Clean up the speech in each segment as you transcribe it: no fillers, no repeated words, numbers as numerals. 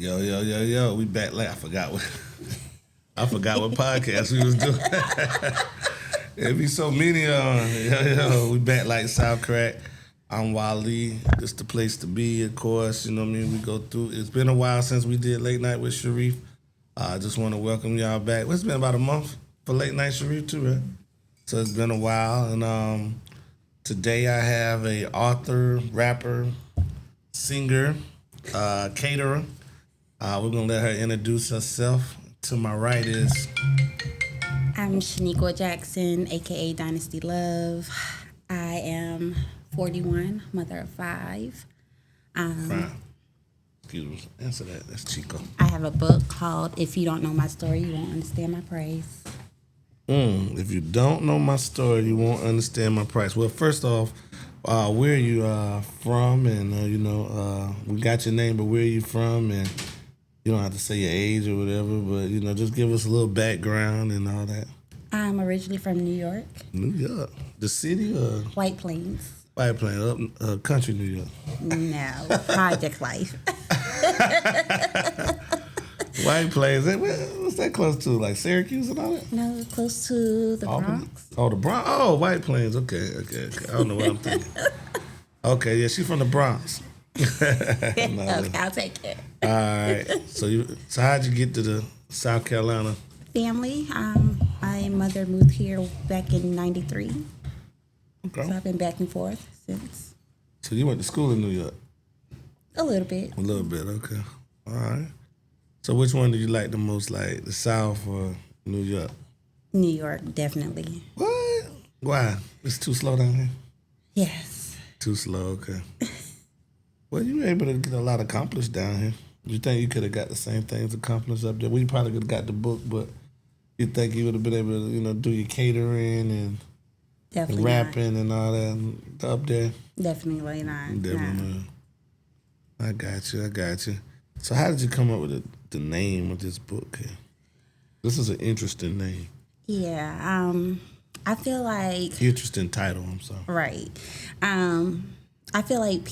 Yo. We back late. I forgot what podcast we was doing. It be so many we back like South Crack. I'm Wally. This the place to be, of course. You know what I mean? We go through. It's been a while since we did Late Night with Sharif. I just want to welcome y'all back. It's been about a month for Late Night Sharif too, right? So it's been a while. And today I have a author, rapper, singer, caterer. We're going to let her introduce herself. To my right is... I'm Shaniqua Jackson, a.k.a. Dynasty Love. I am 41, mother of 5. Excuse me. Answer that. That's Chico. I have a book called If You Don't Know My Story, You Won't Understand My Praise. If you don't know my story, you won't understand my price. Well, first off, where are you from? And, we got your name, but where are you from? And you don't have to say your age or whatever, but, just give us a little background and all that. I'm originally from New York. New York? The city or? White Plains. White Plains, up country New York. No, project life. White Plains, what's that close to? Like Syracuse and all that? No, close to the Bronx. Oh, the Bronx. Oh, White Plains. Okay. I don't know what I'm thinking. Okay, yeah, she's from the Bronx. Okay, I'll take it. All right. So how'd you get to the South Carolina? Family. My mother moved here back in '93. Okay. So I've been back and forth since. So you went to school in New York? A little bit. A little bit, okay. All right. So which one do you like the most, like the South or New York? New York, definitely. What? Why? It's too slow down here? Yes. Too slow, okay. Well, you were able to get a lot accomplished down here. You think you could have got the same things accomplished up there? We probably could have got the book, but you think you would have been able to, do your catering and Definitely rapping not. and all that up there? Definitely not. Definitely not. I got you. So how did you come up with the name of this book here? This is an interesting name. Yeah. I feel like... Interesting title, I'm sorry. Right. I feel like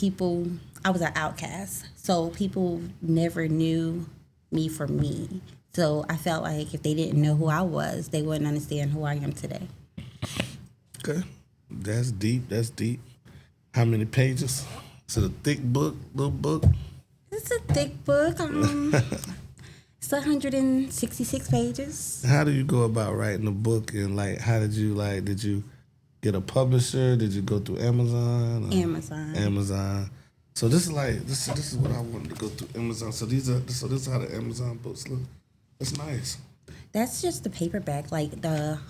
I was an outcast, so people never knew me for me. So I felt like if they didn't know who I was, they wouldn't understand who I am today. Okay. That's deep. How many pages? Is it a thick book, little book? It's a thick book. It's 166 pages. How do you go about writing a book, and how did you get a publisher? Did you go through Amazon? Amazon. So this is what I wanted to go through Amazon. So this is how the Amazon books look. That's nice. That's just the paperback. Like the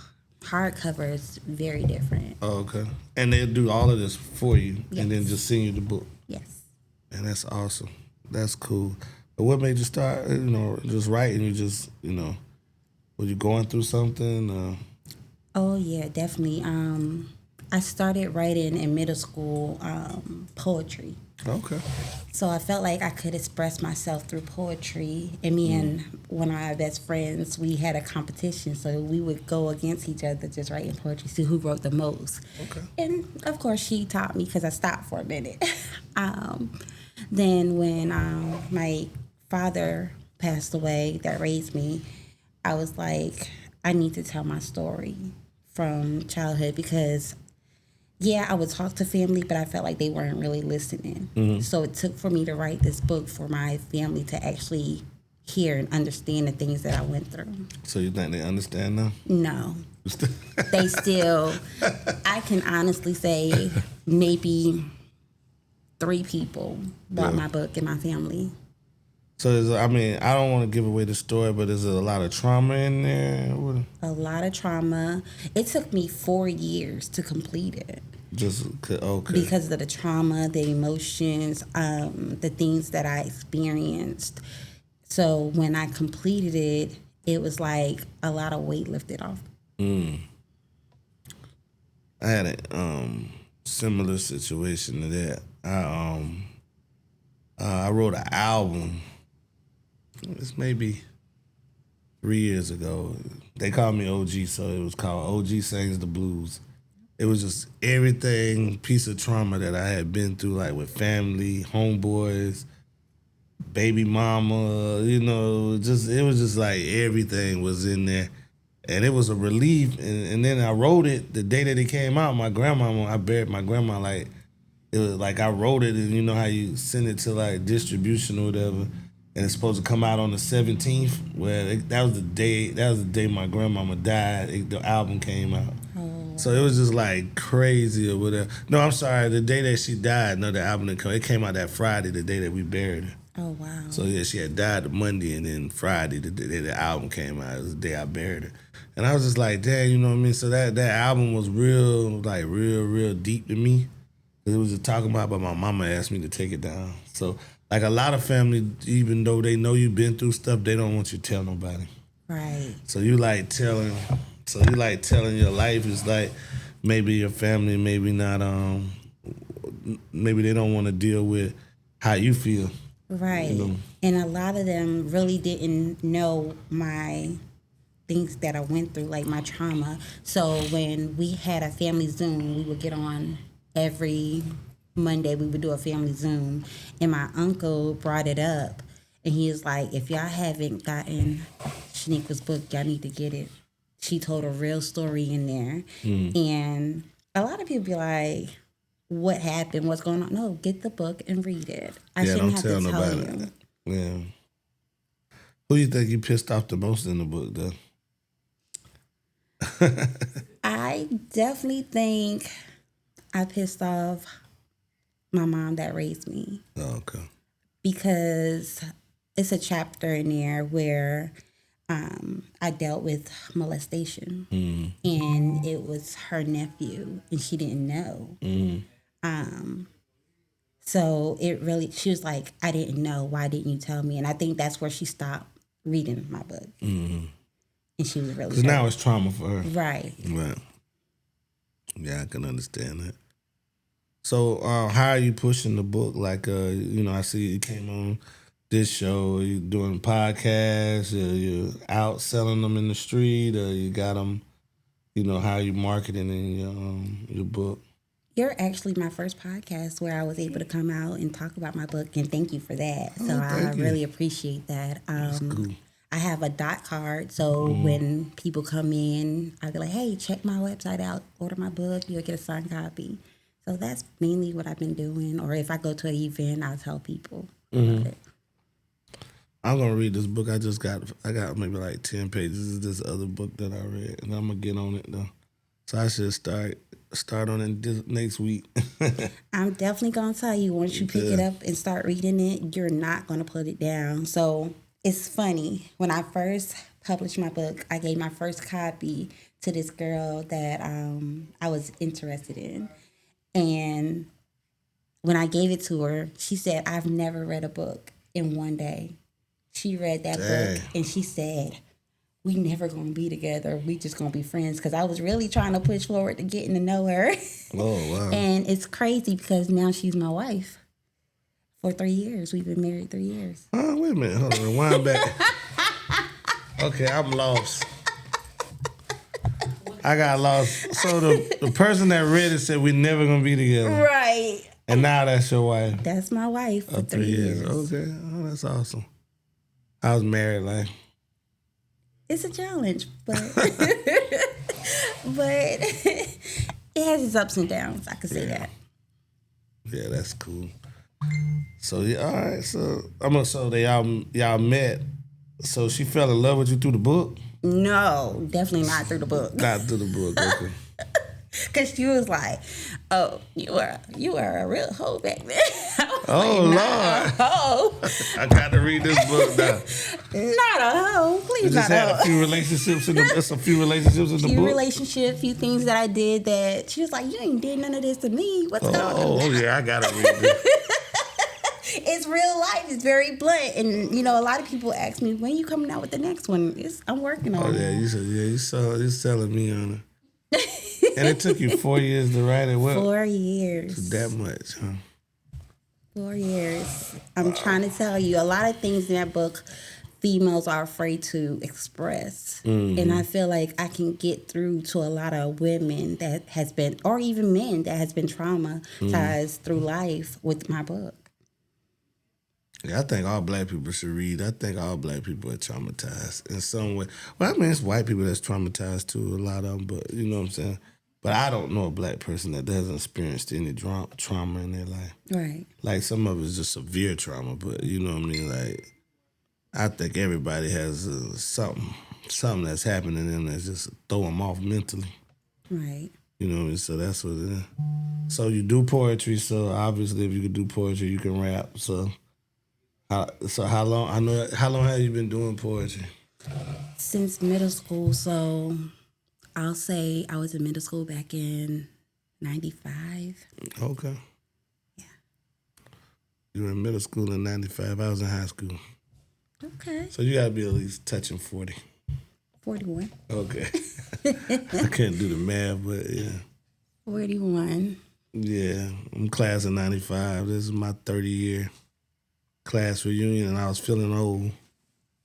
hardcover is very different. Oh, okay. And they'll do all of this for you, Yes. and then just send you the book. Yes. And that's awesome. That's cool. But what made you start, just writing? You just, were you going through something? Oh, yeah, definitely. I started writing in middle school poetry. Okay. So I felt like I could express myself through poetry. And me and one of my best friends, we had a competition. So we would go against each other just writing poetry, see who wrote the most. Okay. And, of course, she taught me because I stopped for a minute. Then when my father passed away that raised me, I was like, I need to tell my story from childhood because, yeah, I would talk to family, but I felt like they weren't really listening. Mm-hmm. So it took for me to write this book for my family to actually hear and understand the things that I went through. So you think they understand now? No. They still, I can honestly say maybe 3 people bought my book in my family. So, I don't want to give away the story, but is there a lot of trauma in there? A lot of trauma. It took me 4 years to complete it. Okay. Because of the trauma, the emotions, the things that I experienced. So when I completed it, it was like a lot of weight lifted off. I had a similar situation to that. I wrote an album. It's maybe 3 years ago. They called me OG, so it was called OG Sings the Blues. It was just everything, piece of trauma that I had been through, like with family, homeboys, baby mama, it was just like everything was in there. And it was a relief. And then I wrote it the day that it came out. I buried my grandma. Like, it was like I wrote it, and you know how you send it to like distribution or whatever, and it's supposed to come out on the 17th. That was the day my grandmama died. The album came out. Oh. So it was just like crazy or whatever. No, I'm sorry. The day that she died, no, the album didn't come. It came out that Friday, the day that we buried her. Oh, wow. So yeah, she had died the Monday, and then Friday, the day the album came out, it was the day I buried her. And I was just like, damn, you know what I mean? So that album was real deep to me. It was just talking about, but my mama asked me to take it down. So like a lot of family, even though they know you've been through stuff, they don't want you to tell nobody. Right. So you like telling your life is like maybe your family, maybe not, maybe they don't want to deal with how you feel. Right. You know? And a lot of them really didn't know my things that I went through, like my trauma. So when we had a family Zoom, we would get on every Monday. We would do a family Zoom. And my uncle brought it up. And he was like, if y'all haven't gotten Shaniqua's book, y'all need to get it. She told a real story in there. And a lot of people be like, what happened? What's going on? No, get the book and read it. I shouldn't have to tell you. Yeah. Who you think you pissed off the most in the book, though? I definitely think I pissed off my mom that raised me. Oh, okay. Because it's a chapter in there where I dealt with molestation. And it was her nephew, and she didn't know. So she was like, I didn't know. Why didn't you tell me? And I think that's where she stopped reading my book. And she was really. Because now it's trauma for her. Right. Right. Yeah, I can understand that. So, how are you pushing the book? Like, I see you came on this show. Are you doing podcasts? Are you out selling them in the street? Or you got them? How are you marketing in your book? You're actually my first podcast where I was able to come out and talk about my book, and thank you for that. So I really appreciate that. That's cool. I have a dot card, so when people come in, I'll be like, hey, check my website out, order my book, you'll get a signed copy. So that's mainly what I've been doing. Or if I go to an event, I'll tell people about it. I'm gonna read this book. I got maybe like 10 pages of this other book that I read, and I'm gonna get on it though. So I should start on it this next week. I'm definitely gonna tell you, once you pick it up and start reading it, you're not gonna put it down. So it's funny, when I first published my book, I gave my first copy to this girl that I was interested in. And when I gave it to her, she said, I've never read a book in one day. She read that book and she said, we never gonna be together. We just gonna be friends. Because I was really trying to push forward to getting to know her. Oh, wow. And it's crazy because now she's my wife. For 3 years. We've been married 3 years. Oh, wait a minute. Hold on. Rewind back. Okay, I'm lost. I got lost. So the person that read it said we never gonna be together. Right. And now that's your wife. That's my wife for 3 years. Okay. Oh, that's awesome. I was married life. It's a challenge, but it has its ups and downs. I could say that. Yeah, that's cool. So yeah, all right. So y'all met. So she fell in love with you through the book? No, definitely not through the book. Not through the book. Okay. Cause she was like, "Oh, you were a real hoe back then." Oh, like, Lord! Hoe. I got to read this book now. Not a hoe, please. You just not had a hoe. a few relationships in the. It's a few relationships in the Few book. relationships, few things that I did that she was like, "You ain't did none of this to me. What's going on?" Oh yeah, I gotta read this. It's real life. It's very blunt, and a lot of people ask me, "When you coming out with the next one?" I'm working on it. Oh yeah, you're selling me on it. And it took you 4 years to write it. What? 4 years. That much, huh? 4 years. I'm trying to tell you, a lot of things in that book, females are afraid to express. And I feel like I can get through to a lot of women that has been, or even men that has been traumatized through life with my book. Yeah, I think all black people should read. I think all black people are traumatized in some way. Well, I mean, it's white people that's traumatized too, a lot of them, but you know what I'm saying? But I don't know a black person that hasn't experienced any trauma in their life. Right. Like, some of it's just severe trauma, but you know what I mean? Like, I think everybody has something that's happening to them that's just throw them off mentally. Right. You know what I mean? So that's what it is. So you do poetry, so obviously if you can do poetry, you can rap, so... how long? I know. How long have you been doing poetry? Since middle school, so I'll say I was in middle school back in 95. Okay. Yeah. You were in middle school in 95. I was in high school. Okay. So you gotta be at least touching 40. 41. Okay. I can't do the math, but yeah. 41. Yeah, I'm class of 95. This is my 30-year class reunion, and I was feeling old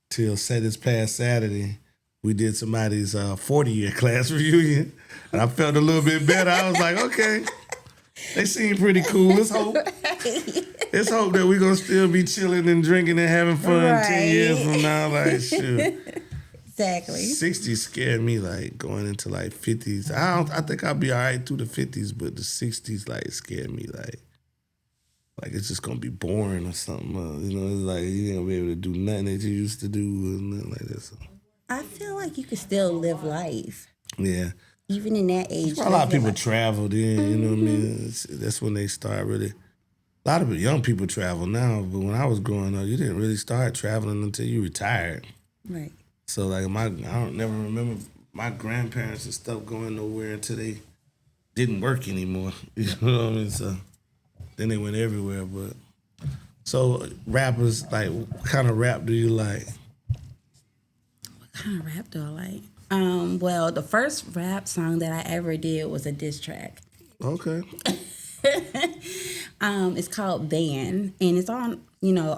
till this past Saturday. We did somebody's 40-year class reunion, and I felt a little bit better. I was like, okay, they seem pretty cool. Let's hope. Let's hope that we're going to still be chilling and drinking and having fun 10 years from now. Like, shoot. Exactly. 60s scared me, like, going into, like, 50s. I think I'll be all right through the 50s, but the 60s, like, scared me, like it's just gonna be boring or something. You know, it's like you ain't gonna be able to do nothing that you used to do or nothing like that. So. I feel like you could still live life. Yeah. Even in that age. A lot of people travel then, you know what I mean? That's when they start really. A lot of young people travel now, but when I was growing up, you didn't really start traveling until you retired. Right. So like I don't never remember my grandparents and stuff going nowhere until they didn't work anymore. You know what I mean? So then they went everywhere. But so rappers, like, what kind of rap do you like? What kind of rap do I like? Well, the first rap song that I ever did was a diss track. Okay. It's called Van, and it's on,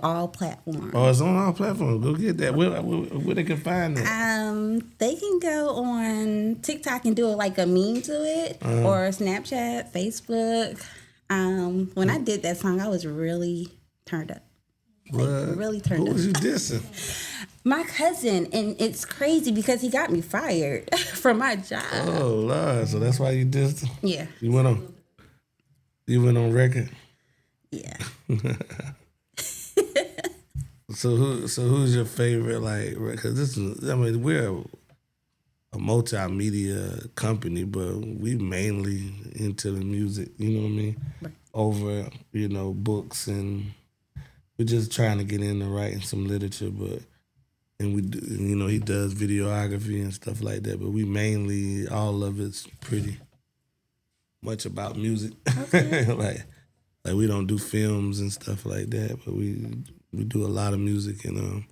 all platforms. Oh, it's on all platforms. Go get that. Where they can find that? They can go on TikTok and do like a meme to it, or Snapchat, Facebook. When I did that song, I was really turned up. Like, really turned up. Who was you dissing? My cousin, and it's crazy because he got me fired from my job. Oh, Lord. So that's why you dissed him? Yeah. You went on record? Yeah. So who's your favorite, like, because we're a multimedia company, but we mainly into the music, you know what I mean? Right. Over, books, and we're just trying to get into writing some literature, and we do, he does videography and stuff like that, but we mainly, all of it's pretty much about music. Okay. like we don't do films and stuff like that, but we do a lot of music, and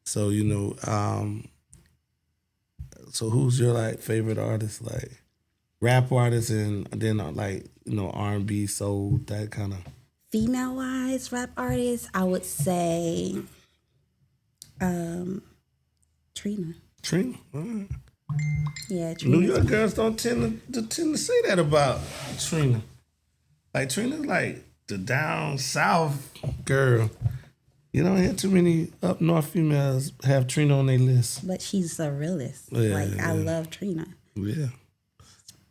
so so who's your like favorite artist, like rap artist, and then like R&B, soul, that kind of female wise rap artist? I would say Trina. Trina. Right. Yeah, Trina. New York girls don't tend to say that about Trina. Like, Trina's like the down south girl. You don't hear too many up north females have Trina on their list. But she's a realist. Yeah, I love Trina. Yeah.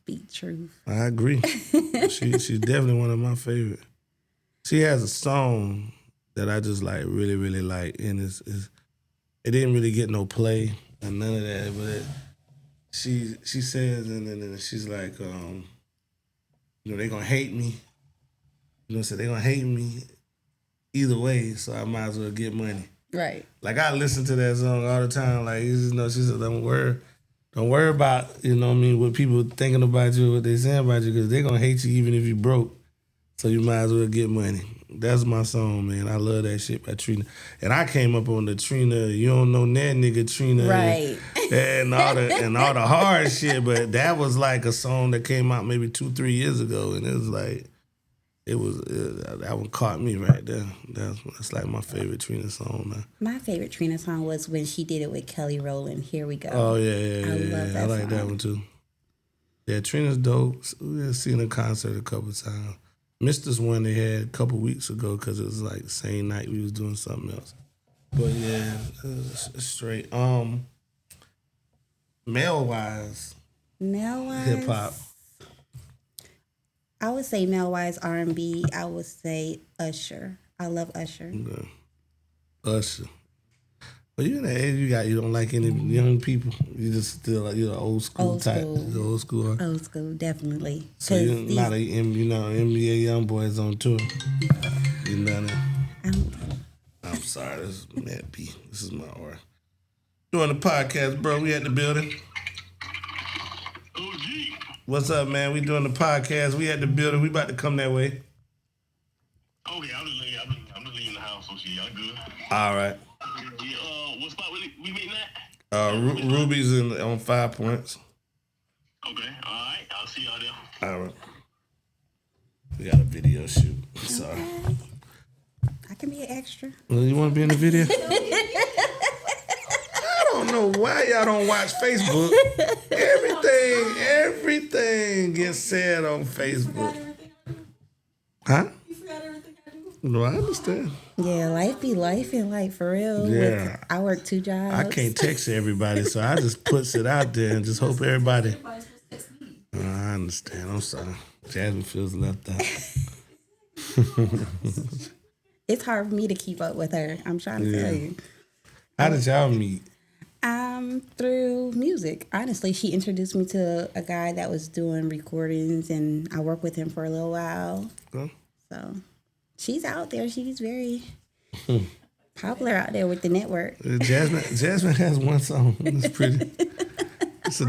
Speak truth. I agree. She's definitely one of my favorite. She has a song that I just like really, really like, and it didn't really get no play and none of that, but she says, and then she's like, they gonna hate me. So they gonna hate me either way, so I might as well get money. Right. Like, I listen to that song all the time. Like, she said, don't worry about, what people thinking about you, what they saying about you, because they gonna hate you even if you broke. So you might as well get money. That's my song, man. I love that shit by Trina. And I came up on the Trina, you don't know that nigga Trina. Right. And all the hard shit, but that was like a song that came out maybe 2-3 years ago, and it was like, that one caught me right there. That's like my favorite Trina song now. My favorite Trina song was when she did it with Kelly Rowland, Here We Go. Oh, yeah. I love that I like song. that one too. Yeah, Trina's dope. We've seen her concert a couple times. Missed this one they had a couple weeks ago because it was like the same night we was doing something else. But yeah, it's straight. Male wise, hip hop. I would say male wise R&B. I would say Usher. I love Usher. Yeah. Usher. But you in the age you don't like any young people. You just still like you're an old school type. You're old school. Huh? Old school, definitely. So you're not NBA young boys on tour. You know that. I'm sorry, this is Matt B. This is my aura. Doing the podcast, bro. We at the building. OG. What's up, man? We doing the podcast. We at the building. We about to come that way. Okay, I'm just leaving the house, so shit, y'all good. All right. Yeah, what spot we meeting at? Ruby's on 5 points. Okay, all right. I'll see y'all there. All right. We got a video shoot. Sorry. Okay. I can be an extra. Well, you want to be in the video? I don't know why y'all don't watch Facebook. Everything gets said on Facebook. Huh? You forgot everything I do. No, I understand. Yeah, life be life and like for real. Yeah. I work 2 jobs. I can't text everybody, so I just puts it out there and just hope everybody. Everybody's supposed to text me. I understand. I'm sorry. Jasmine feels left out. It's hard for me to keep up with her. I'm trying to tell you. How did y'all meet? Through music. Honestly, she introduced me to a guy that was doing recordings, and I worked with him for a little while. Huh? So she's out there. She's very popular out there with the network. Jasmine has one song. It's pretty. It's a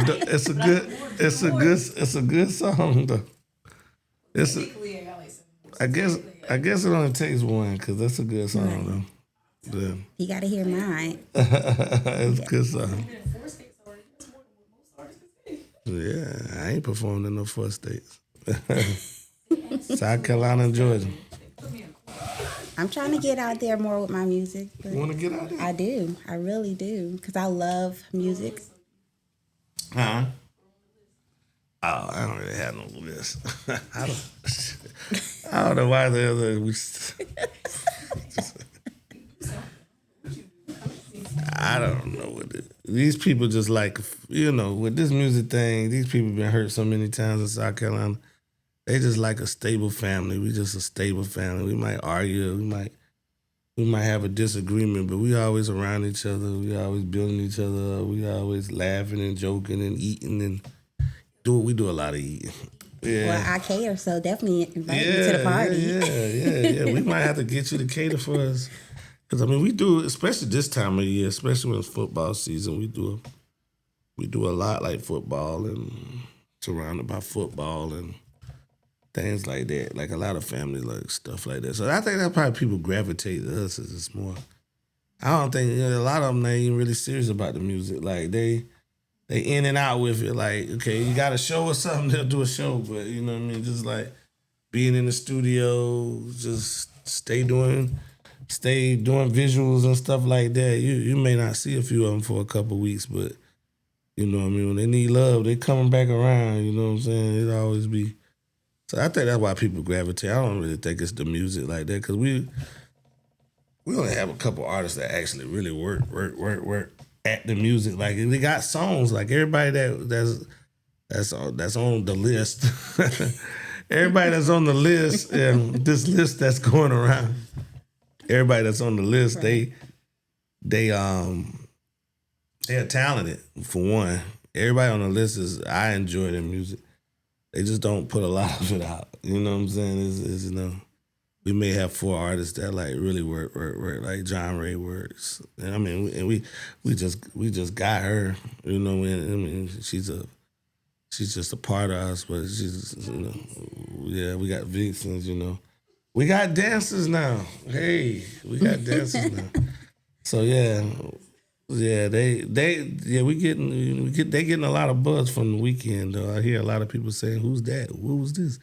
good song though. I guess it only takes one because that's a good song though. Yeah. You got to hear mine. It's a good song. You've been in 4 states already. That's more than what most artists can say. Yeah, I ain't performed in no 4 states. South Carolina and Georgia. I'm trying to get out there more with my music. You want to get out there? I do. I really do. Because I love music. Huh? Oh, I don't really have no list. I don't know why the other I don't know what it. These people just like, with this music thing, these people been hurt so many times in South Carolina. They just like a stable family. We just a stable family. We might argue. We might have a disagreement, but we always around each other. We always building each other up. We always laughing and joking and eating and we do a lot of eating. Yeah. Well, I cater, so definitely invite me to the party. Yeah. We might have to get you to cater for us. Because, we do, especially this time of year, especially when it's football season, we do a lot like football and surrounded by football and things like that. Like a lot of family like stuff like that. So I think that's probably people gravitate to us as it's more. I don't think, a lot of them they ain't really serious about the music. Like they in and out with it. Like, okay, you got a show or something, they'll do a show. But, you know what I mean? Just like being in the studio, just stay doing visuals and stuff like that. You may not see a few of them for a couple of weeks, but you know what I mean? When they need love, they coming back around, you know what I'm saying? It'll always be. So I think that's why people gravitate. I don't really think it's the music like that because we only have a couple artists that actually really work at the music. Like they got songs. Like everybody that's on the list. Everybody that's on the list and this list that's going around. Everybody that's on the list, Right. they're talented for one. Everybody on the list I enjoy their music. They just don't put a lot of it out. You know what I'm saying? Is we may have 4 artists that like really work like John Ray works. And we just got her. You know, she's just a part of us, but she's we got Vixens. We got dancers now. Hey, we got dancers now. So they getting a lot of buzz from the weekend though. I hear a lot of people saying, "Who's that? Who's this?"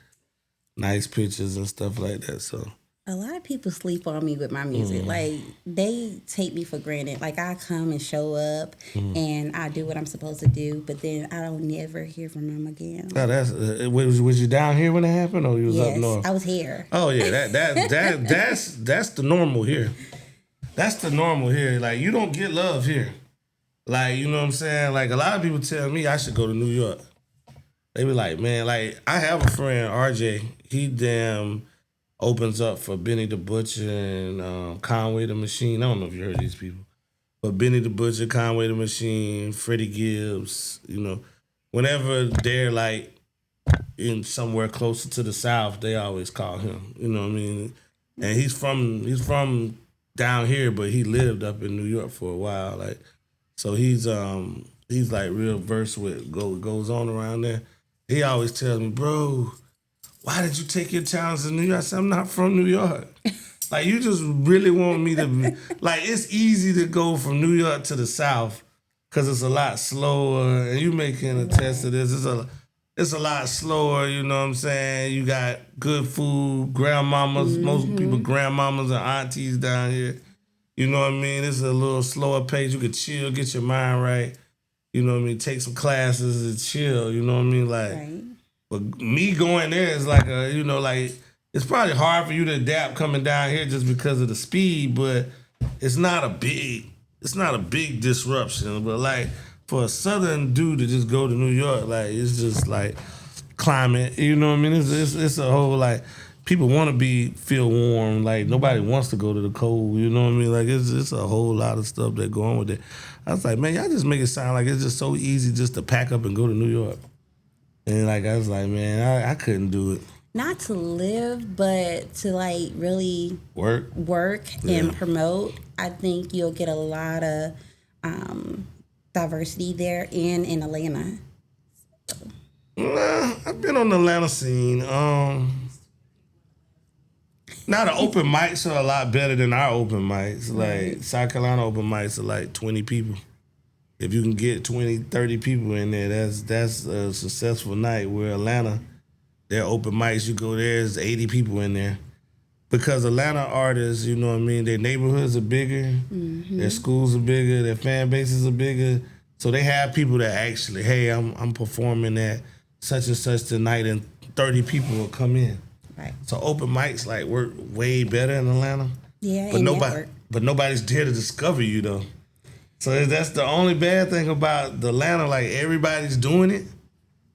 Nice pictures and stuff like that. So A lot of people sleep on me with my music. Like, they take me for granted. Like, I come and show up and I do what I'm supposed to do, but then I don't never hear from them again. Oh, that's was you down here when it happened, or you was up Yes, north? I was here. Oh yeah, that's the normal here. That's the normal here. Like, you don't get love here. Like, you know what I'm saying? Like, a lot of people tell me I should go to New York. They be like, man, like, I have a friend, RJ. He damn opens up for Benny the Butcher and Conway the Machine. I don't know if you heard these people. But Benny the Butcher, Conway the Machine, Freddie Gibbs, you know, whenever they're like in somewhere closer to the South, they always call him. You know what I mean? And he's from down here, but he lived up in New York for a while. Like, so he's like real versed with goes on around there. He always tells me, bro, why did you take your talents to New York? I said, I'm not from New York. Like, you just really want me to be, like, it's easy to go from New York to the South because it's a lot slower, and you may can attest to this. It's a lot slower, you know what I'm saying? You got good food, grandmamas, most people grandmamas and aunties down here. You know what I mean? It's a little slower pace. You could chill, get your mind right. You know what I mean? Take some classes and chill, you know what I mean? Like, Right. but me going there is like a, you know, like, it's probably hard for you to adapt coming down here just because of the speed, but it's not a big disruption. But like, for a southern dude to just go to New York, like, it's just like climate, you know what I mean? It's a whole, like, people want to feel warm. Like, nobody wants to go to the cold, you know what I mean? Like, it's a whole lot of stuff that go on with it. I was like, man, y'all just make it sound like it's just so easy just to pack up and go to New York. And like, I was like, man, I couldn't do it. Not to live, but to like really Work and promote. I think you'll get a lot of diversity there and in Atlanta. Nah, I've been on the Atlanta scene. Now the open mics are a lot better than our open mics. Like, South Carolina open mics are like 20 people. If you can get 20, 30 people in there, that's a successful night. Where Atlanta, their open mics, you go there, there's 80 people in there. Because Atlanta artists, you know what I mean, their neighborhoods are bigger, their schools are bigger, their fan bases are bigger. So they have people that actually, hey, I'm performing at such and such tonight, and 30 people will come in. Right. So open mics like work way better in Atlanta. Yeah, but nobody's there to discover you though. So that's the only bad thing about the Atlanta. Like, everybody's doing it.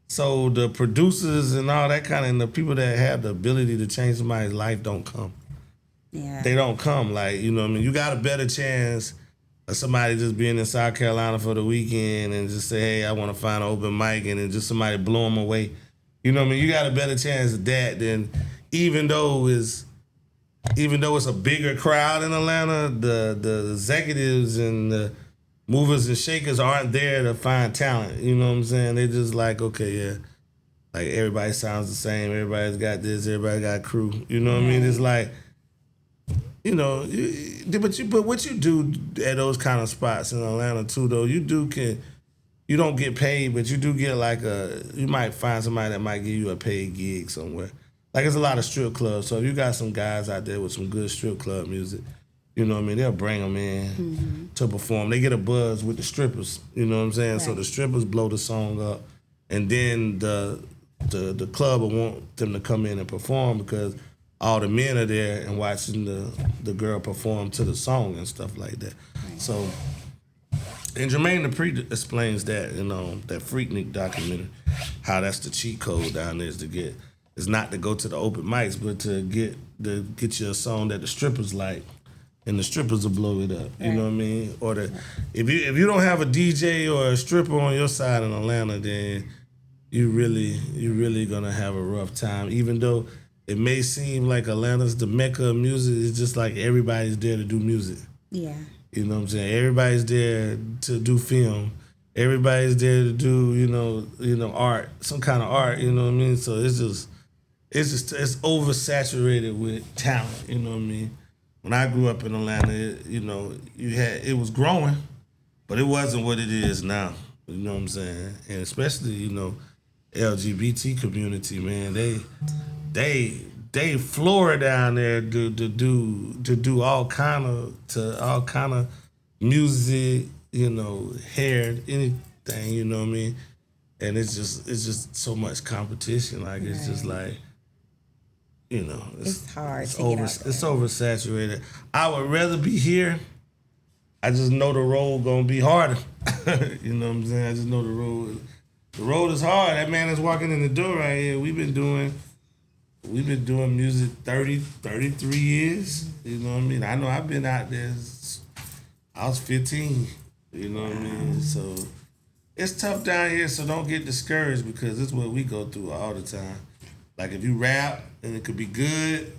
So the producers and all that kind of, and the people that have the ability to change somebody's life don't come. Yeah. They don't come. Like, you know what I mean? You got a better chance of somebody just being in South Carolina for the weekend and just say, hey, I want to find an open mic, and then just somebody blow them away. You know what I mean? You got a better chance of that than, even though it's a bigger crowd in Atlanta, the executives and the movers and shakers aren't there to find talent. You know what I'm saying? They just like, okay, yeah. Like, everybody sounds the same. Everybody's got this. Everybody got crew. You know what I mean? It's like, you know, but what you do at those kind of spots in Atlanta too, though, you don't get paid, but you do get like you might find somebody that might give you a paid gig somewhere. Like, it's a lot of strip clubs. So if you got some guys out there with some good strip club music, you know what I mean, they'll bring them in to perform. They get a buzz with the strippers, you know what I'm saying? Right. So the strippers blow the song up, and then the club will want them to come in and perform because all the men are there and watching the girl perform to the song and stuff like that. Right. So, and Jermaine Dupri explains that, you know, that Freaknik documentary, how that's the cheat code down there is not to go to the open mics, but to get you a song that the strippers like, and the strippers will blow it up. You know what I mean? Or if you don't have a DJ or a stripper on your side in Atlanta, then you really gonna have a rough time. Even though it may seem like Atlanta's the mecca of music, it's just like everybody's there to do music. Yeah. You know what I'm saying? Everybody's there to do film. Everybody's there to do, you know, art, some kind of art, you know what I mean? So it's oversaturated with talent, you know what I mean? When I grew up in Atlanta, it was growing, but it wasn't what it is now. You know what I'm saying? And especially, LGBT community, man, they they floor down there to do all kind of music, hair, anything, you know what I mean? And it's just so much competition. Like it's just like, It's hard it's to get over out there. it's oversaturated. I would rather be here. I just know the road gonna be harder. You know what I'm saying? I just know the road. The road is hard. That man is walking in the door right here. We've been doing music 33 years. You know what I mean? I know I've been out there. I was 15. You know what I mean? So it's tough down here. So don't get discouraged because it's what we go through all the time. Like if you rap and it could be good,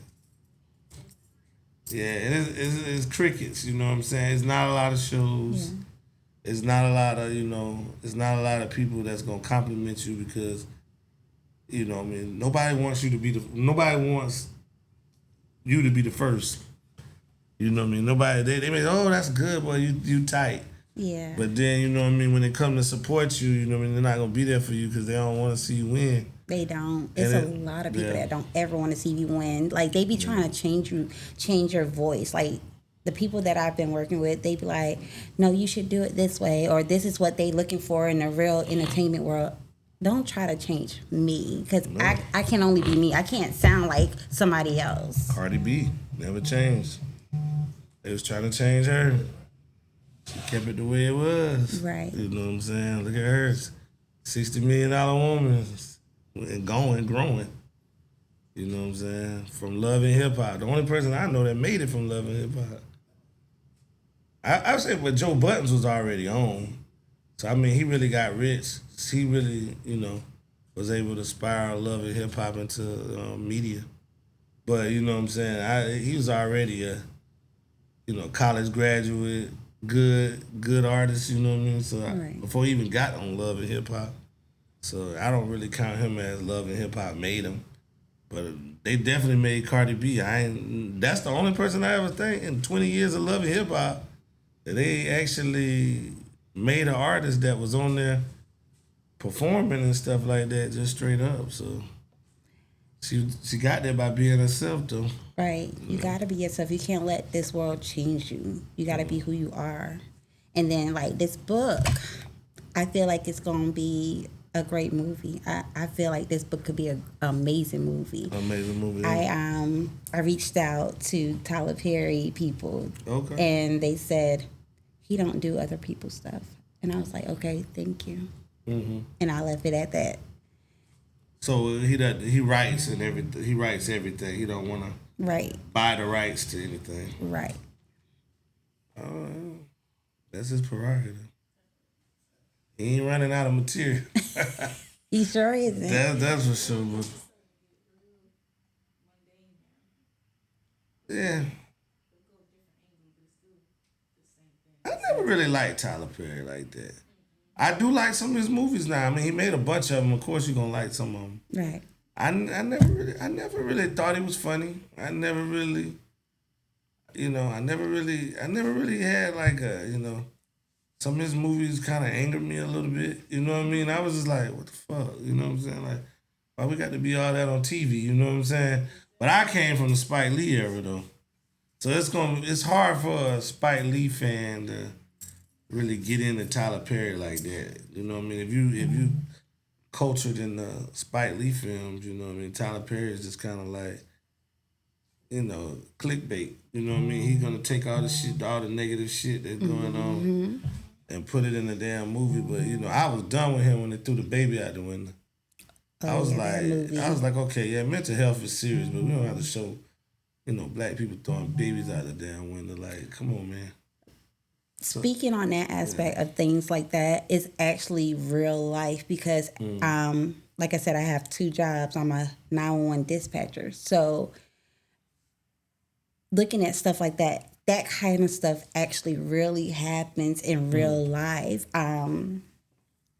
yeah, it's crickets. You know what I'm saying? It's not a lot of shows. Yeah. It's not a lot of it's not a lot of people that's gonna compliment you because what I mean. Nobody wants you to be the first. You know what I mean? Nobody they mean, oh, that's good, boy, you tight. Yeah. But then you know what I mean, when they come to support you, you know what I mean, they're not gonna be there for you because they don't want to see you win. They don't. It's a lot of people that don't ever want to see you win. Like they be trying to change your voice. Like the people that I've been working with, they be like, no, you should do it this way, or this is what they looking for in the real entertainment world. Don't try to change me because I can only be me. I can't sound like somebody else. Cardi B never changed. They was trying to change her. She kept it the way it was. Right. You know what I'm saying? Look at her. $60 million woman and growing. You know what I'm saying? From Love and Hip Hop. The only person I know that made it from Love and Hip Hop. I would say, but Joe Buttons was already on. So, I mean, he really got rich. He really, was able to spiral Love and Hip Hop into media. But, you know what I'm saying? He was already a, college graduate, good artist, you know what I mean? So, before he even got on Love and Hip Hop. So, I don't really count him as Love and Hip Hop made him. But they definitely made Cardi B. That's the only person I ever think in 20 years of Love and Hip Hop that they actually made an artist that was on there performing and stuff like that, just straight up. So she got there by being herself, though. Right. You got to be yourself. You can't let this world change you. You got to be who you are. And then, like, this book, I feel like it's going to be a great movie. I feel like this book could be an amazing movie. Amazing movie. I reached out to Tyler Perry people. Okay. And they said he don't do other people's stuff. And I was like, okay, thank you. Mm-hmm. And I left it at that. So he writes and everything. He writes everything. He don't want to buy the rights to anything. Right. That's his prerogative. He ain't running out of material. He sure isn't. That's for sure. But yeah. I never really liked Tyler Perry like that. I do like some of his movies now. I mean, he made a bunch of them. Of course, you're gonna like some of them. Right. I never really thought he was funny. I never really had like a, some of his movies kind of angered me a little bit. You know what I mean? I was just like, what the fuck? You know what I'm saying? Like, why we got to be all that on TV? You know what I'm saying? But I came from the Spike Lee era though, so it's hard for a Spike Lee fan to really get into Tyler Perry like that. You know what I mean? If you cultured in the Spike Lee films, you know what I mean? Tyler Perry is just kind of like, clickbait. You know what I mean? He's gonna take all the shit, all the negative shit that's going on, and put it in a damn movie. But I was done with him when they threw the baby out the window. I was like, okay, yeah, mental health is serious, but we don't have to show, black people throwing babies out the damn window. Like, come on, man. Speaking on that aspect of things like that, it's actually real life because, like I said, I have 2 jobs. I'm a 911 dispatcher. So looking at stuff like that kind of stuff actually really happens in real life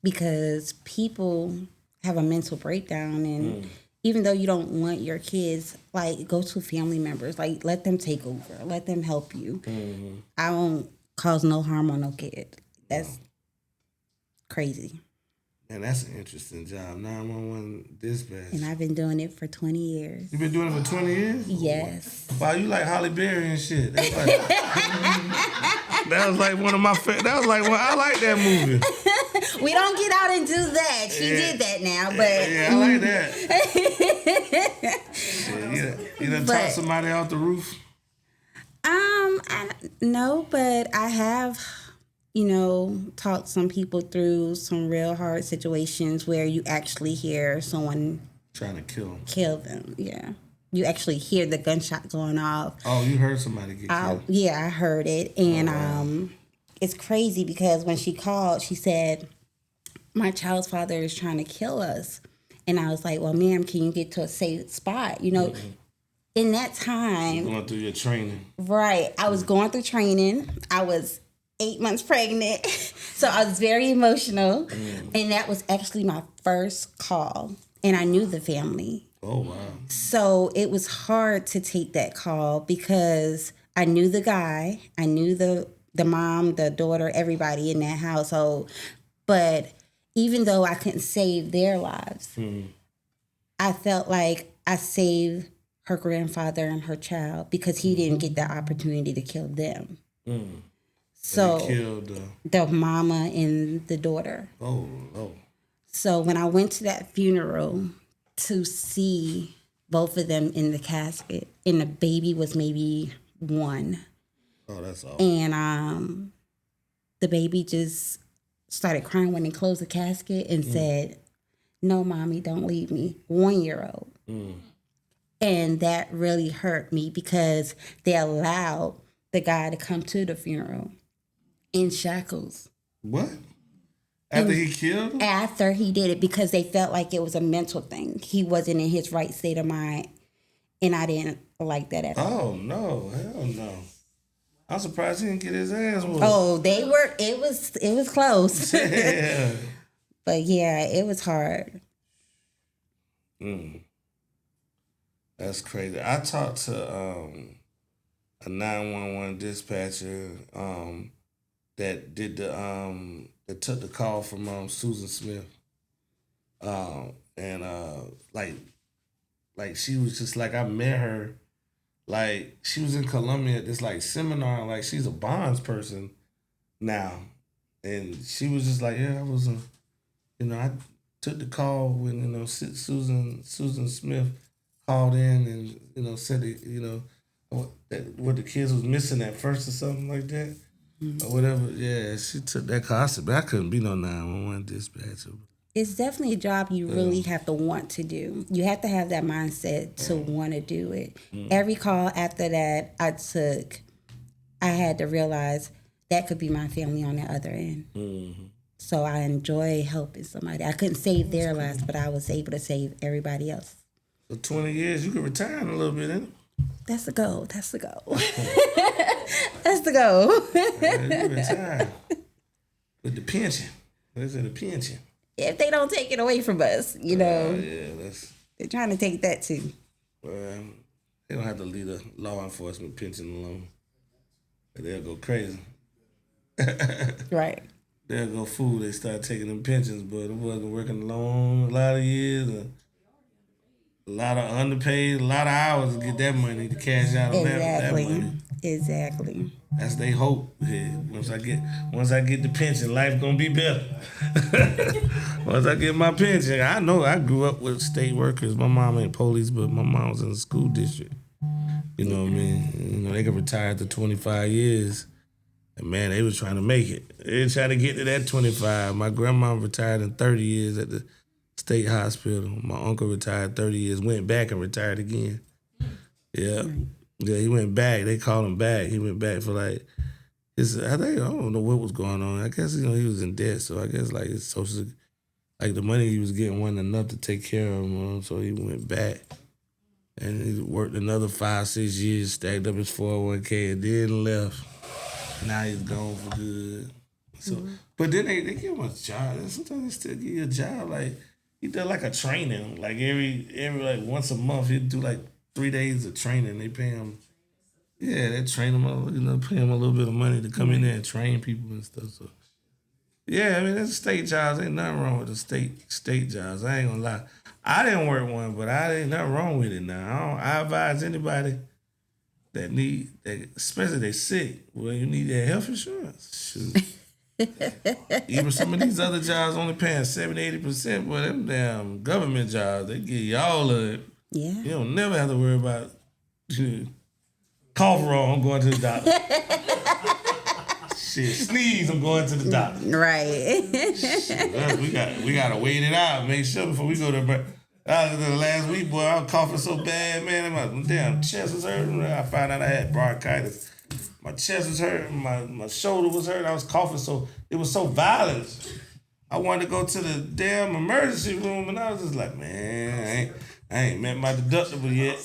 because people have a mental breakdown and even though you don't want your kids, like, go to family members, like, let them take over, let them help you. I won't cause no harm on no kid. That's crazy. Man, that's an interesting job. 911 dispatch. And I've been doing it for 20 years. You been doing it for 20 years? Yes. Wow, you like Holly Berry and shit. That's like, that was like one of my that was like I like that movie. We don't get out and do that. She did that now, but Yeah, I like that. Shit, you done talk somebody off the roof? No, but I have, talked some people through some real hard situations where you actually hear someone Trying to kill them. Yeah, you actually hear the gunshot going off. Oh, you heard somebody get killed? Yeah, I heard it, and it's crazy because when she called, she said, "My child's father is trying to kill us," and I was like, "Well, ma'am, can you get to a safe spot?" In that time, Going through your training. right, I was going through training. I was 8 months pregnant, so I was very emotional, and that was actually my first call, and I knew the family. Oh, wow. So it was hard to take that call because I knew the guy, I knew the mom, the daughter, everybody in that household, but even though I couldn't save their lives, I felt like I saved her grandfather and her child because he didn't get the opportunity to kill them. So They killed the mama and the daughter. Oh. So when I went to that funeral to see both of them in the casket, and the baby was maybe 1. Oh, that's awful. And the baby just started crying when they closed the casket and said, "No, mommy, don't leave me." 1-year-old. And that really hurt me because they allowed the guy to come to the funeral in shackles. What? After he killed him? After he did it, because they felt like it was a mental thing. He wasn't in his right state of mind. And I didn't like that at all. Oh, no. Hell no. I'm surprised he didn't get his ass whooped. Oh, it was close. Yeah. But yeah, it was hard. That's crazy. I talked to a 911 dispatcher that did that took the call from Susan Smith. And like she was just like, I met her, like she was in Columbia at this like seminar, like she's a bonds person now. And she was just like, yeah, I was I took the call when, Susan Smith called in and, said that, what the kids was missing at first or something like that. Or whatever. Yeah, she took that call. I said, but I couldn't be no 911 dispatcher. It's definitely a job you really have to want to do. You have to have that mindset to want to do it. Every call after that I took, I had to realize that could be my family on the other end. So I enjoy helping somebody. I couldn't save their lives, but I was able to save everybody else. For 20 years, you could retire in a little bit, ain't it? That's the goal. That's the goal. That's the goal. You could retire with the pension. Where's the pension? If they don't take it away from us, Yeah, they're trying to take that too. Well, they don't have to leave the law enforcement pension alone. They'll go crazy. Right. They'll go fool. They start taking them pensions, but it wasn't working a lot of years. A lot of underpaid, a lot of hours to get that money to cash out on that money. Exactly. That's their hope. Yeah. Once I get the pension, life gonna be better. Once I get my pension, I know I grew up with state workers. My mom ain't police, but my mom was in the school district. You know what I mean? They could retire after 25 years. And man, they was trying to make it. They was trying to get to that 25. My grandma retired in 30 years at the state hospital. My uncle retired 30 years, went back and retired again. Yeah. Yeah, he went back. They called him back. He went back for I don't know what was going on. I guess, he was in debt. So I guess his social, the money he was getting wasn't enough to take care of him. So he went back. And he worked another 5-6 years, stacked up his 401k and then left. Now he's gone for good. So, but then they give him a job. Sometimes they still give you a job. He did a training. Every once a month he'd do 3 days of training. They pay him. Yeah, they train him. Pay him a little bit of money to come in there and train people and stuff. So Yeah, I mean, it's state jobs. Ain't nothing wrong with the state jobs. I ain't gonna lie. I didn't work one, but I ain't nothing wrong with it now. I advise anybody that especially they sick, well, you need that health insurance. Shoot. Even some of these other jobs only paying 70-80%, but them damn government jobs, they give you all of it. Yeah. You don't never have to worry about cough wrong, I'm going to the doctor. Shit, sneeze, I'm going to the doctor. Right. Shit, we gotta wait it out, make sure before we go to the last week, boy, I was coughing so bad, man, my damn chest was hurting. I found out I had bronchitis. My chest was hurting, my shoulder was hurting. I was coughing it was so violent. I wanted to go to the damn emergency room, and I was just like, man, I ain't met my deductible yet.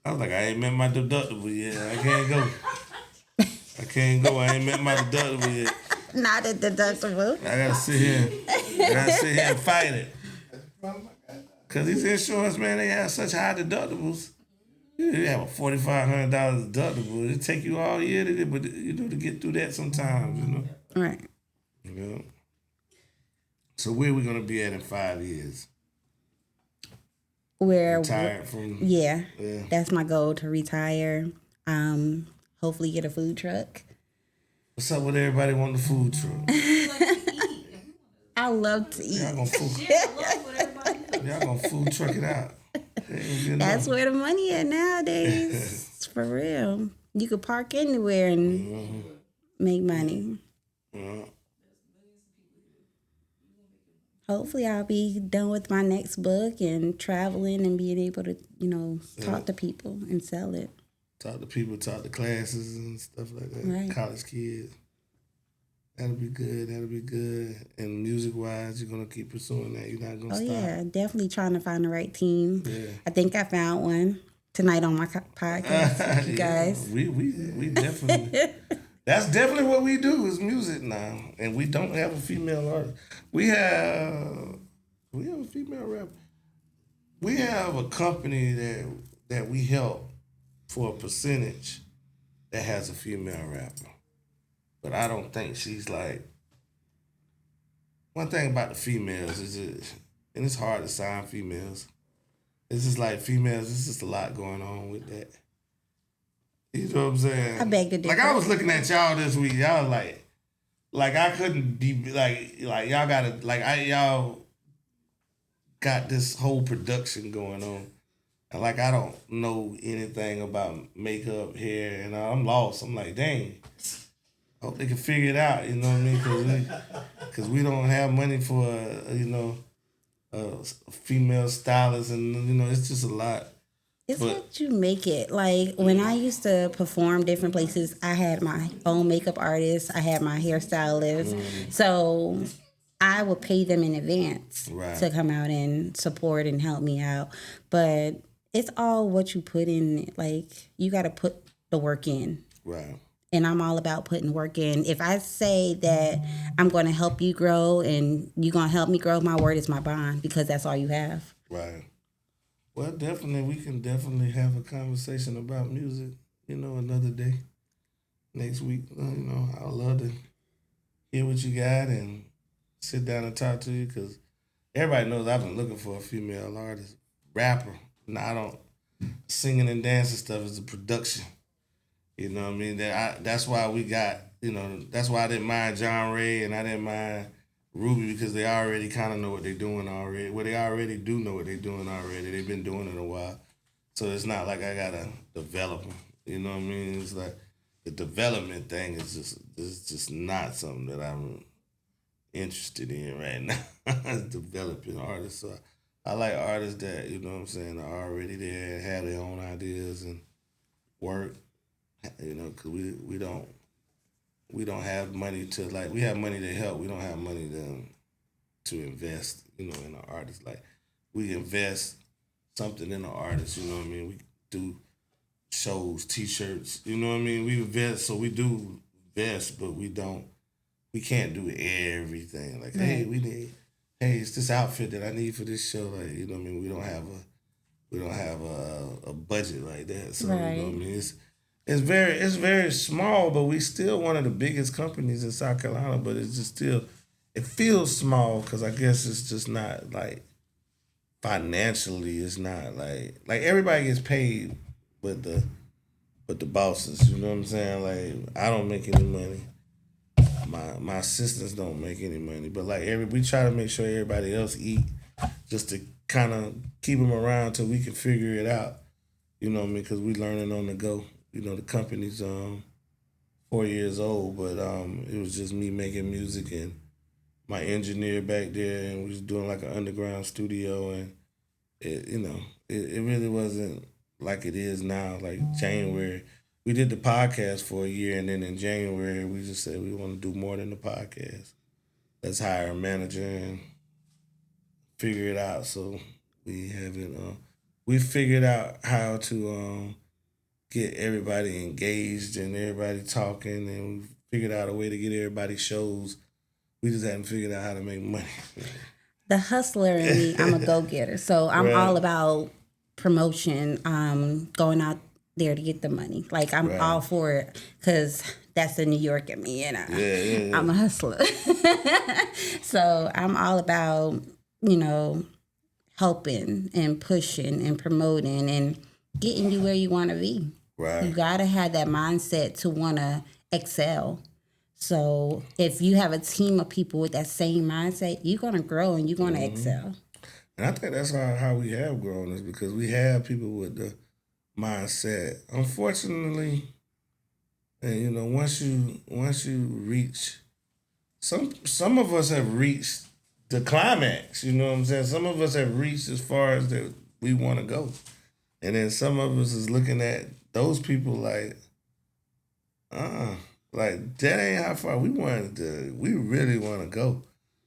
I was like, I ain't met my deductible yet. I can't go. I ain't met my deductible yet. Not a deductible. I gotta sit here and fight it. Cause these insurance, man, they have such high deductibles. You have a $4,500 deductible. It take you all year to get through that sometimes, Right. So where are we gonna be at in 5 years? Retired from? Yeah, that's my goal, to retire. Hopefully get a food truck. What's up with everybody wanting the food truck? I love to eat. Y'all gonna food truck it out. That's where the money is nowadays. For real. You could park anywhere and make money. Hopefully I'll be done with my next book and traveling and being able to, talk to people and sell it. Talk to people, talk to classes and stuff like that. Right. College kids. That'll be good. And music-wise, you're going to keep pursuing that. You're not going to stop. Oh, yeah. Definitely trying to find the right team. Yeah. I think I found one tonight on my podcast with you guys. We definitely... That's definitely what we do is music now. And we don't have a female artist. We have a female rapper. We have a company that we help for a percentage that has a female rapper. But I don't think she's like... One thing about the females is and it's hard to sign females. It's just like females, there's just a lot going on with that. You know what I'm saying? I beg to differ. Like I was looking at y'all this week, y'all like I couldn't be like y'all gotta y'all got this whole production going on. And like I don't know anything about makeup, hair, and I'm lost. I'm like, dang. Hope they can figure it out, you know what I mean? Because we don't have money for, a female stylist, and, it's just a lot. It's what you make it. Like, when I used to perform different places, I had my own makeup artist. I had my hairstylist. So I would pay them in advance to come out and support and help me out. But it's all what you put in. Like, you got to put the work in. Right. And I'm all about putting work in. If I say that I'm going to help you grow and you're going to help me grow, my word is my bond, because that's all you have. Right. Well, definitely, we can definitely have a conversation about music, another day. Next week, I'd love to hear what you got and sit down and talk to you, because everybody knows I've been looking for a female artist, rapper. Now, I don't, singing and dancing stuff is a production. You know what I mean? That's why we got, that's why I didn't mind John Ray and I didn't mind Ruby, because they already kind of know what they're doing already. Well, they already do know what they're doing already. They've been doing it a while. So it's not like I got to develop them. You know what I mean? It's like the development thing is just not something that I'm interested in right now. Developing artists. So I like artists that, are already there and have their own ideas and work. Because we don't have money to, like, we have money to help. We don't have money to invest, in an artist. Like, we invest something in an artist, you know what I mean? We do shows, T-shirts, you know what I mean? We invest, so we do invest, but we can't do everything. Like, hey, it's this outfit that I need for this show. Like, you know what I mean? We don't have a budget like that. So, you know what I mean? it's very small, but we still one of the biggest companies in South Carolina. But it's just still, it feels small because I guess it's just not like financially. It's not like everybody gets paid, but the bosses. You know what I'm saying? Like I don't make any money. My assistants don't make any money, but like we try to make sure everybody else eat, just to kind of keep them around till we can figure it out. You know what I mean? Because we learning on the go. You know, the company's 4 years old, but it was just me making music and my engineer back there, and we was doing like an underground studio, and it really wasn't like it is now. Like January, we did the podcast for a year, and then in January we just said we want to do more than the podcast. Let's hire a manager and figure it out. So we haven't. We figured out how to get everybody engaged and everybody talking, and we figured out a way to get everybody shows. We just haven't figured out how to make money. The hustler in me, I'm a go-getter. So I'm Right. all about promotion, going out there to get the money. Like I'm Right. all for it because that's the New York in me, and Yeah. I'm a hustler. So I'm all about, helping and pushing and promoting and getting you where you want to be. You Right. gotta have that mindset to want to excel. So if you have a team of people with that same mindset, you're gonna grow and you're gonna excel. And I think that's how we have grown, is because we have people with the mindset. Unfortunately, and once you reach some of us have reached the climax. You know what I'm saying? Some of us have reached as far as that we want to go, and then some of us is looking at those people like, like that ain't how far we wanted to. We really want to go.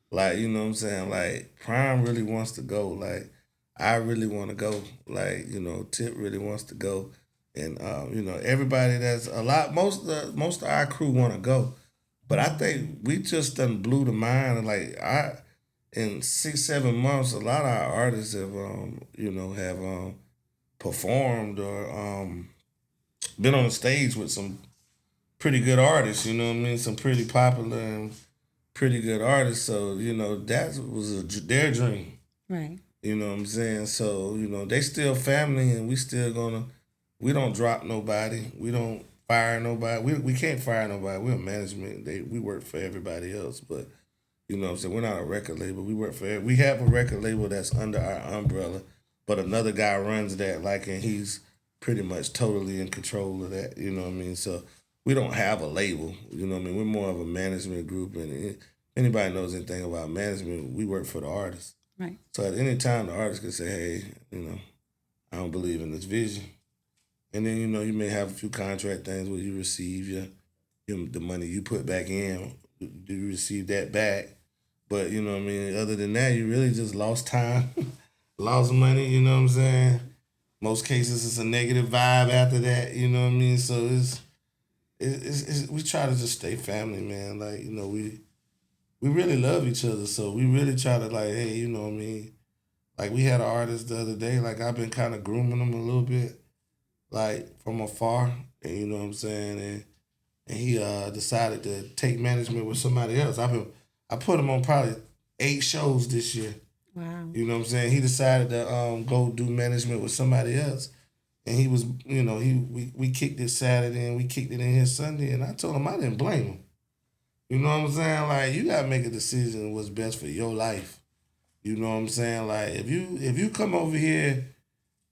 Like, you know what I'm saying? Like, Prime really wants to go. Like, I really want to go. Like, Tip really wants to go. And, everybody that's most of our crew want to go. But I think we just done blew the mind. Like, in 6-7 months, a lot of our artists have, have performed or been on the stage with some pretty good artists, you know what I mean? Some pretty popular and pretty good artists. So, that was their dream. Right. You know what I'm saying? So, they still family, and we don't drop nobody. We don't fire nobody. We can't fire nobody. We're management. We work for everybody else. But, you know what I'm saying? We're not a record label. We have a record label that's under our umbrella, but another guy runs that, and he's pretty much totally in control of that. You know what I mean? So we don't have a label. You know what I mean? We're more of a management group, and if anybody knows anything about management, we work for the artist. Right. So at any time, the artist can say, hey, I don't believe in this vision. And then, you may have a few contract things where you receive the money you put back in, you receive that back. But, you know what I mean? Other than that, you really just lost time, lost money, you know what I'm saying? Most cases, it's a negative vibe after that, you know what I mean? So it's we try to just stay family, man. Like, we really love each other, so we really try to, hey, you know what I mean? Like, we had an artist the other day, I've been kind of grooming him a little bit, from afar, and you know what I'm saying? And he decided to take management with somebody else. I put him on probably 8 shows this year. Wow. You know what I'm saying? He decided to go do management with somebody else. And he was, we kicked it Saturday and we kicked it in here Sunday, and I told him I didn't blame him. You know what I'm saying? You gotta make a decision what's best for your life. You know what I'm saying? If you come over here,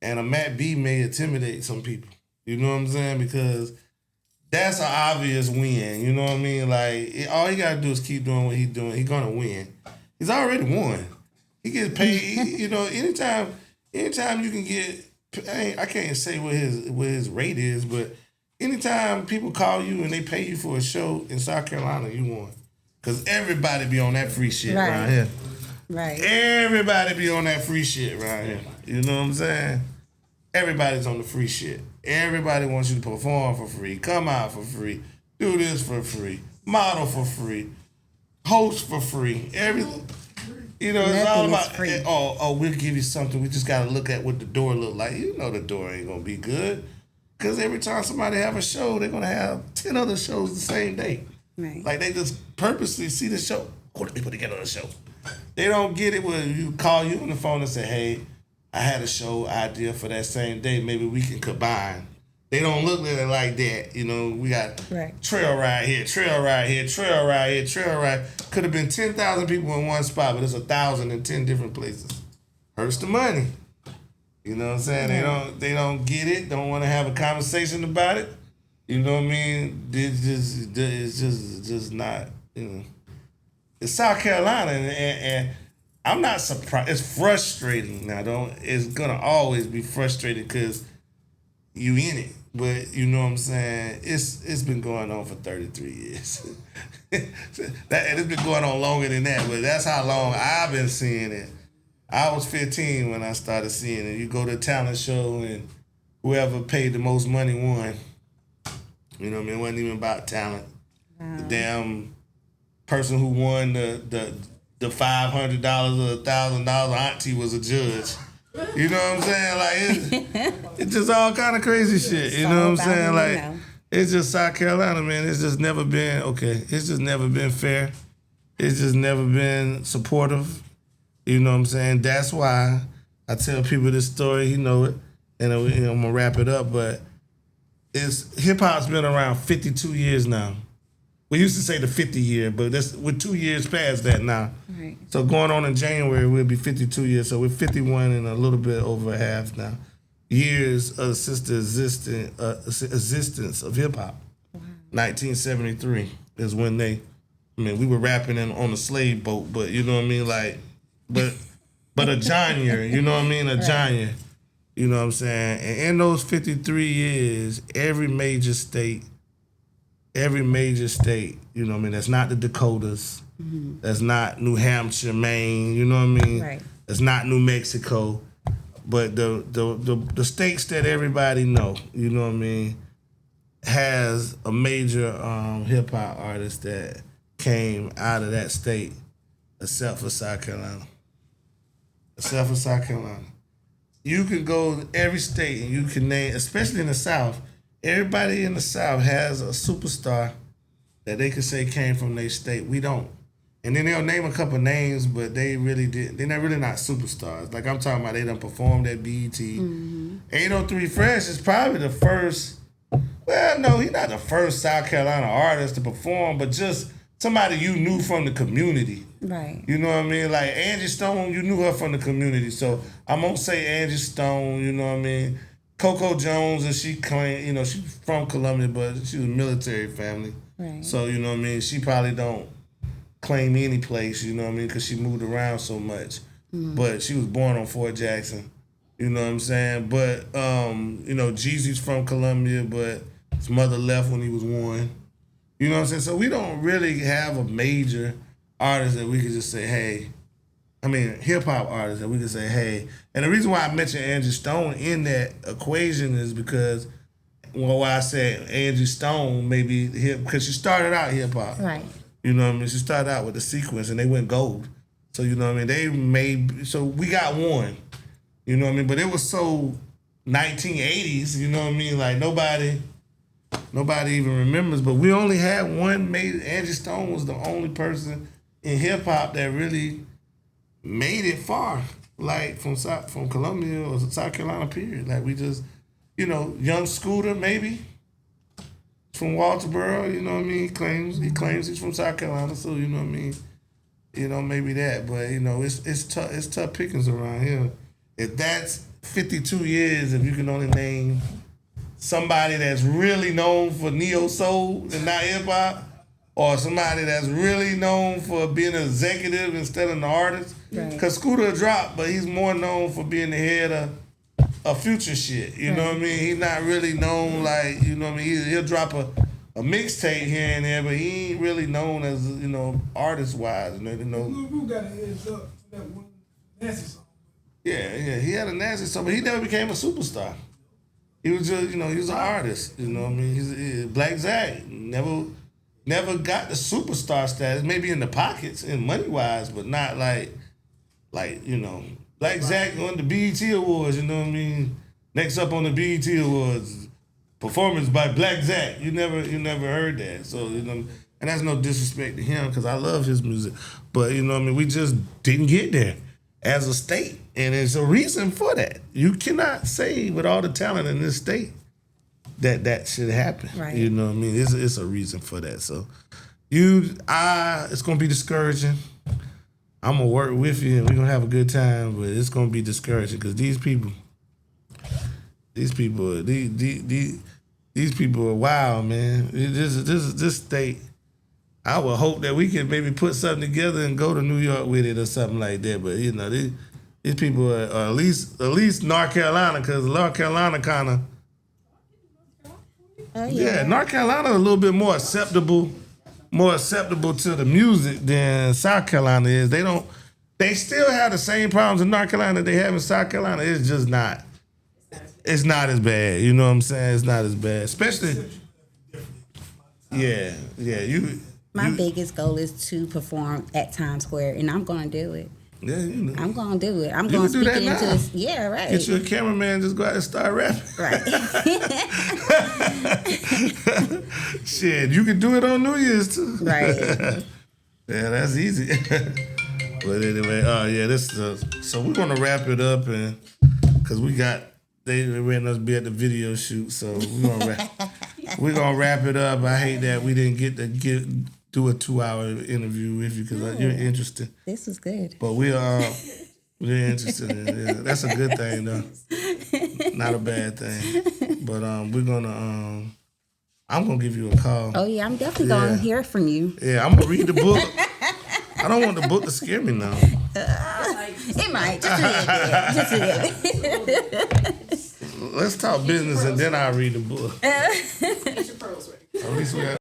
and a Matt B may intimidate some people. You know what I'm saying? Because that's an obvious win. You know what I mean? All he gotta do is keep doing what he's doing. He's gonna win. He's already won. He gets paid. Anytime you can get, I can't say what his rate is, but anytime people call you and they pay you for a show in South Carolina, you won. Because everybody be on that free shit around here. Right. Everybody be on that free shit around here. You know what I'm saying? Everybody's on the free shit. Everybody wants you to perform for free, come out for free, do this for free, model for free, host for free. Everything. It's all about, we'll give you something. We just got to look at what the door look like. The door ain't going to be good. Because every time somebody have a show, they're gonna have 10 other shows the same day. Right. Like they just purposely see the show. Oh, let me put together a show. They don't get it when you call you on the phone and say, "Hey, I had a show idea for that same day. Maybe we can combine." They don't look at it like that. You know, we got trail ride here, trail ride here, trail ride here, trail ride. Could have been 10,000 people in one spot, but it's 1,000 in 10 different places. Hurts the money. You know what I'm saying? They don't get it. Don't want to have a conversation about it. You know what I mean? It's just not. You know, it's South Carolina, and I'm not surprised. It's frustrating. Now, it's gonna always be frustrating because you in it. But you know what I'm saying? It's been going on for 33 years. It's been going on longer than that, but that's how long I've been seeing it. I was 15 when I started seeing it. You go to a talent show and whoever paid the most money won. You know what I mean? It wasn't even about talent. The damn person who won the $500 or $1,000 auntie was a judge. You know what I'm saying? Like it's just all kind of crazy shit. You know what I'm saying? Like it's just South Carolina, man. It's just never been It's just never been fair. It's just never been supportive. You know what I'm saying? That's why I tell people this story. You know it, and I'm gonna wrap it up. But hip hop's been around 52 years now. We used to say the 50 year, but we're 2 years past that now. Right. So going on in January, we'll be 52 years. So we're 51 and a little bit over half now. Years of existence of hip hop. Wow. 1973 is when we were rapping on a slave boat, but you know what I mean? Like, but a genre, you know what I mean? A genre. You know what I'm saying? And in those 53 years, every major state, you know what I mean? That's not the Dakotas. Mm-hmm. That's not New Hampshire, Maine, you know what I mean? Right. That's not New Mexico. But the states that everybody know, you know what I mean, has a major hip hop artist that came out of that state, except for South Carolina. You can go to every state and you can name, especially in the South, everybody in the South has a superstar that they could say came from their state. We don't. And then they'll name a couple names, but they're really not superstars. Like I'm talking about, they done performed at BET. Mm-hmm. 803 Fresh is probably the first, well, no, he's not the first South Carolina artist to perform, but just somebody you knew from the community. Right. You know what I mean? Like Angie Stone, you knew her from the community. So I'm going to say Angie Stone, you know what I mean? Coco Jones, and she claimed, you know, she's from Columbia, but she was a military family. Right. So, you know what I mean? She probably don't claim any place, you know what I mean? Because she moved around so much. Mm. But she was born on Fort Jackson. You know what I'm saying? But, you know, Jeezy's from Columbia, but his mother left when he was 1. You know what I'm saying? So we don't really have a major artist that we could just say, hey, hip-hop artist that we could say, hey. And the reason why I mentioned Angie Stone in that equation is because, well, why I said Angie Stone maybe because she started out hip-hop. Right. You know what I mean? She started out with the sequence and they went gold. So, you know what I mean? So we got one. You know what I mean? But it was so 1980s, you know what I mean? Like nobody even remembers. But we only had one Angie Stone was the only person in hip-hop that really made it far, like from Columbia or South Carolina, period. Like we just, you know, Young Scooter maybe from Walterboro, you know what I mean? He claims he's from South Carolina, so you know what I mean? You know, maybe that, but you know, it's tough pickings around here. If that's 52 years, if you can only name somebody that's really known for neo soul and not hip hop, or somebody that's really known for being an executive instead of an artist. Because Scooter dropped, but he's more known for being the head of future shit. You know what I mean? He's not really known like, you know what I mean? He'll drop a mixtape here and there, but he ain't really known as, you know, artist-wise. You know? Who got an edge up for that one Nancy song? Yeah, he had a Nancy song, but he never became a superstar. He was just, you know, he was an artist. You know what I mean? He's Black Zach never got the superstar status, maybe in the pockets and money-wise, but not like, you know, Black Zach on the BET Awards, you know what I mean? Next up on the BET Awards, performance by Black Zach. You never heard that. So and that's no disrespect to him because I love his music. But we just didn't get there as a state, and there's a reason for that. You cannot say with all the talent in this state that should happen. Right. It's a reason for that. So it's gonna be discouraging. I'm gonna work with you and we're gonna have a good time, but it's gonna be discouraging because these people are wild, man. This state. I would hope that we can maybe put something together and go to New York with it or something like that. But these people are at least North Carolina, because North Carolina kind of North Carolina is a little bit more acceptable to the music than South Carolina is. They still have the same problems in North Carolina they have in South Carolina. It's just not. It's not as bad. You know what I'm saying? It's not as bad, especially. Yeah. My biggest goal is to perform at Times Square, and I'm going to do it. Yeah, I'm going to do it. I'm going to speak it into this. Yeah, right. Get you a cameraman, just go out and start rapping. Right. Shit, you can do it on New Year's too. Right. Yeah, that's easy. But anyway, so we're gonna wrap it up, and because they letting us be at the video shoot, so we're gonna wrap it up. I hate that we didn't get to do a 2-hour interview with you because you're interested. This was good. But we're interested in it. That's a good thing though. Not a bad thing. But we're gonna I'm gonna give you a call. Oh yeah, I'm definitely gonna hear from you. Yeah, I'm gonna read the book. I don't want the book to scare me now. It might. Just a little bit. Let's talk business and then I'll read the book. Get your pearls ready. At least we got